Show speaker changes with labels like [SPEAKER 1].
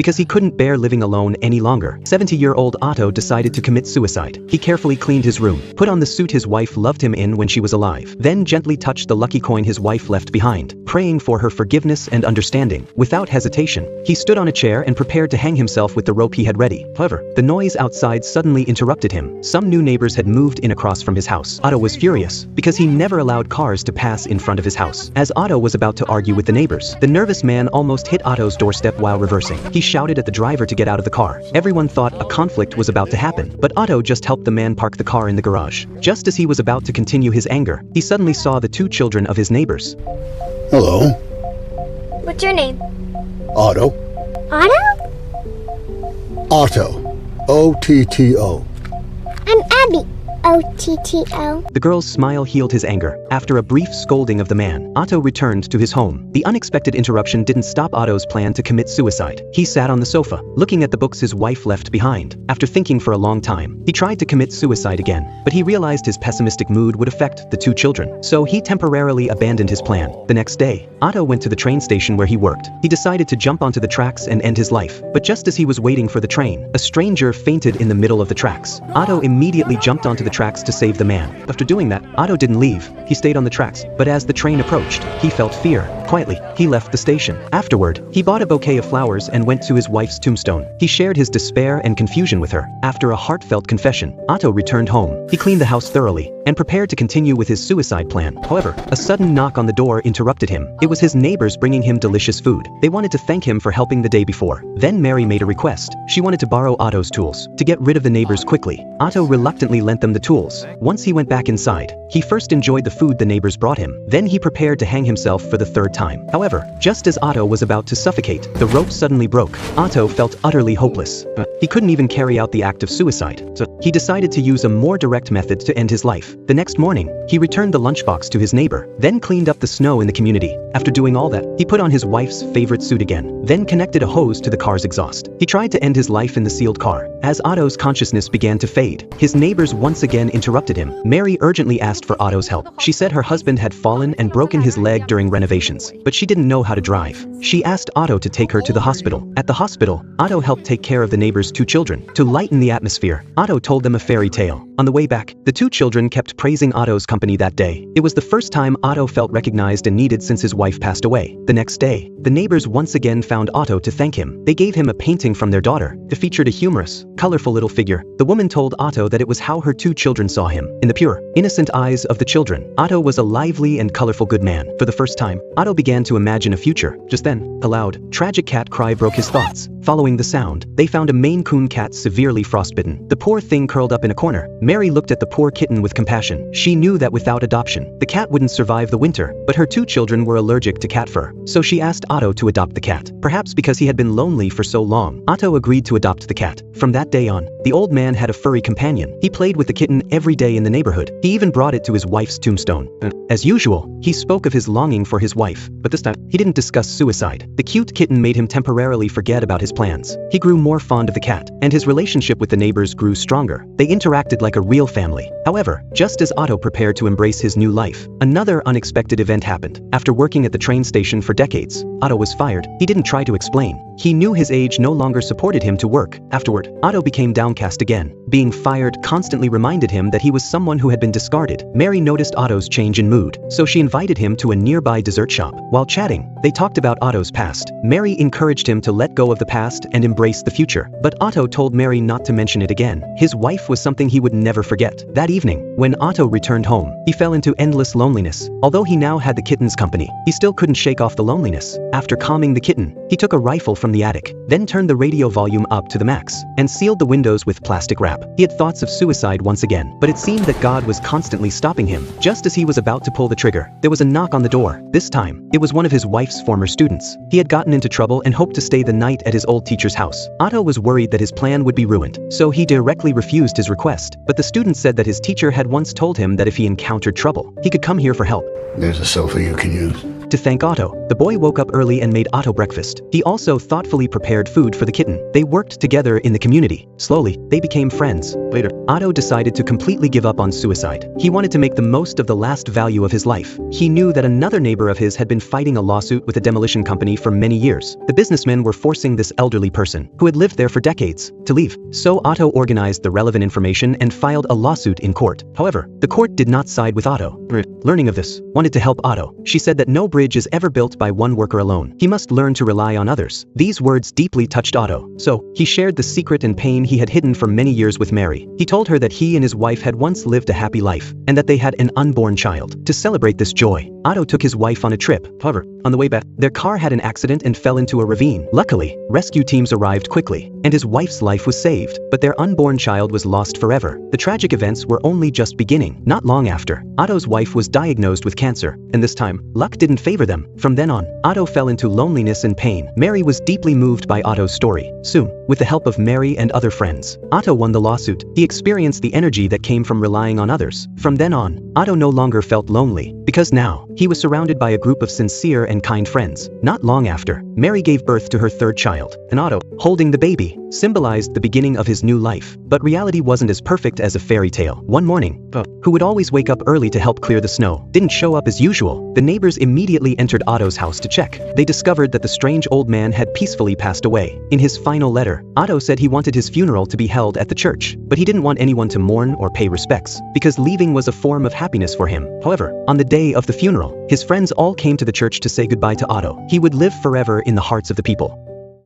[SPEAKER 1] because he couldn't bear living alone any longer. 70-year-old Otto decided to commit suicide. He carefully cleaned his room, put on the suit his wife loved him in when she was alive, then gently touched the lucky coin his wife left behind, praying for her forgiveness and understanding. Without hesitation, he stood on a chair and prepared to hang himself with the rope he had ready. However, the noise outside suddenly interrupted him. Some new neighbors had moved in across from his house. Otto was furious, because he never allowed cars to pass in front of his house. As Otto was about to argue with the neighbors, the nervous man almost hit Otto's doorstep while reversing. He shouted at the driver to get out of the car. Everyone thought a conflict was about to happen, but Otto just helped the man park the car in the garage. Just as he was about to continue his anger, he suddenly saw the two children of his neighbors.
[SPEAKER 2] Hello.
[SPEAKER 3] What's your name?
[SPEAKER 2] Otto.
[SPEAKER 3] Otto?
[SPEAKER 2] Otto. O-T-T-O.
[SPEAKER 3] I'm Abby. O-T-T-O.
[SPEAKER 1] The girl's smile healed his anger. After a brief scolding of the man, Otto returned to his home. The unexpected interruption didn't stop Otto's plan to commit suicide. He sat on the sofa, looking at the books his wife left behind. After thinking for a long time, he tried to commit suicide again, but he realized his pessimistic mood would affect the two children, so he temporarily abandoned his plan. The next day, Otto went to the train station where he worked. He decided to jump onto the tracks and end his life, but just as he was waiting for the train, a stranger fainted in the middle of the tracks. Otto immediately jumped onto the tracks to save the man. After doing that, Otto didn't leave. He stayed on the tracks, but as the train approached, he felt fear. Quietly, he left the station. Afterward, he bought a bouquet of flowers and went to his wife's tombstone. He shared his despair and confusion with her. After a heartfelt confession, Otto returned home. He cleaned the house thoroughly and prepared to continue with his suicide plan. However, a sudden knock on the door interrupted him. It was his neighbors bringing him delicious food. They wanted to thank him for helping the day before. Then Mary made a request. She wanted to borrow Otto's tools to get rid of the neighbors quickly. Otto reluctantly lent them the tools. Once he went back inside, he first enjoyed the food the neighbors brought him. Then he prepared to hang himself for the third time. However, just as Otto was about to suffocate, the rope suddenly broke. Otto felt utterly hopeless. He couldn't even carry out the act of suicide, so he decided to use a more direct method to end his life. The next morning, he returned the lunchbox to his neighbor, then cleaned up the snow in the community. After doing all that, he put on his wife's favorite suit again, then connected a hose to the car's exhaust. He tried to end his life in the sealed car. As Otto's consciousness began to fade, his neighbors once again interrupted him. Mary urgently asked for Otto's help. She said her husband had fallen and broken his leg during renovations, but she didn't know how to drive. She asked Otto to take her to the hospital. At the hospital, Otto helped take care of the neighbor's two children. To lighten the atmosphere, Otto told them a fairy tale. On the way back, the two children kept praising Otto's company that day. It was the first time Otto felt recognized and needed since his wife passed away. The next day, the neighbors once again found Otto to thank him. They gave him a painting from their daughter. It featured a humorous, colorful little figure. The woman told Otto that it was how her two children saw him. In the pure, innocent eyes of the children, Otto was a lively and colorful good man. For the first time, Otto began to imagine a future. Just then, a loud, tragic cat cry broke his thoughts. Following the sound, they found a Maine Coon cat severely frostbitten. The poor thing curled up in a corner. Mary looked at the poor kitten with compassion. She knew that without adoption, the cat wouldn't survive the winter, but her two children were allergic to cat fur. So she asked Otto to adopt the cat. Perhaps because he had been lonely for so long, Otto agreed to adopt the cat. From that day on, the old man had a furry companion. He played with the kitten every day in the neighborhood. He even brought it to his wife's tombstone. As usual, he spoke of his longing for his wife, but this time, he didn't discuss suicide. The cute kitten made him temporarily forget about his plans. He grew more fond of the cat, and his relationship with the neighbors grew stronger. They interacted like a real family. However, just as Otto prepared to embrace his new life, another unexpected event happened. After working at the train station for decades, Otto was fired. He didn't try to explain. He knew his age no longer supported him to work. Afterward, Otto became downcast again. Being fired constantly reminded him that he was someone who had been discarded. Mary noticed Otto's change in mood, so she invited him to a nearby dessert shop. While chatting, they talked about Otto's past. Mary encouraged him to let go of the past and embrace the future, but Otto told Mary not to mention it again. His wife was something he would never forget. That evening, when Otto returned home, he fell into endless loneliness. Although he now had the kitten's company, he still couldn't shake off the loneliness. After calming the kitten, he took a rifle from the attic, then turned the radio volume up to the max, and sealed the windows with plastic wrap. He had thoughts of suicide once again, but it seemed that God was constantly stopping him. Just as he was about to pull the trigger, there was a knock on the door. This time, it was one of his wife's former students. He had gotten into trouble and hoped to stay the night at his old teacher's house. Otto was worried that his plan would be ruined, so he directly refused his request. But the student said that his teacher had once told him that if he encountered trouble, he could come here for help.
[SPEAKER 2] There's a sofa you can use.
[SPEAKER 1] To thank Otto, the boy woke up early and made Otto breakfast. He also thoughtfully prepared food for the kitten. They worked together in the community. Slowly, they became friends. Later, Otto decided to completely give up on suicide. He wanted to make the most of the last value of his life. He knew that another neighbor of his had been fighting a lawsuit with a demolition company for many years. The businessmen were forcing this elderly person, who had lived there for decades, to leave. So Otto organized the relevant information and filed a lawsuit in court. However, the court did not side with Otto. Learning of this, wanted to help Otto. She said that no bridge is ever built by one worker alone. He must learn to rely on others. These words deeply touched Otto. So, he shared the secret and pain he had hidden for many years with Mary. He told her that he and his wife had once lived a happy life, and that they had an unborn child. To celebrate this joy, Otto took his wife on a trip. However, on the way back, their car had an accident and fell into a ravine. Luckily, rescue teams arrived quickly, and his wife's life was saved, but their unborn child was lost forever. The tragic events were only just beginning. Not long after, Otto's wife was diagnosed with cancer, and this time, luck didn't favor them. From then on, Otto fell into loneliness and pain. Mary was deeply moved by Otto's story. Soon, with the help of Mary and other friends, Otto won the lawsuit. He experienced the energy that came from relying on others. From then on, Otto no longer felt lonely, because now, he was surrounded by a group of sincere and kind friends. Not long after, Mary gave birth to her third child, and Otto, holding the baby, symbolized the beginning of his new life. But reality wasn't as perfect as a fairy tale. One morning, Otto, who would always wake up early to help clear the snow, didn't show up as usual. The neighbors immediately entered Otto's house to check. They discovered that the strange old man had peacefully passed away. In his final letter, Otto said he wanted his funeral to be held at the church, but he didn't want anyone to mourn or pay respects, because leaving was a form of happiness for him. However, on the day of the funeral, his friends all came to the church to say goodbye to Otto. He would live forever in the hearts of the people.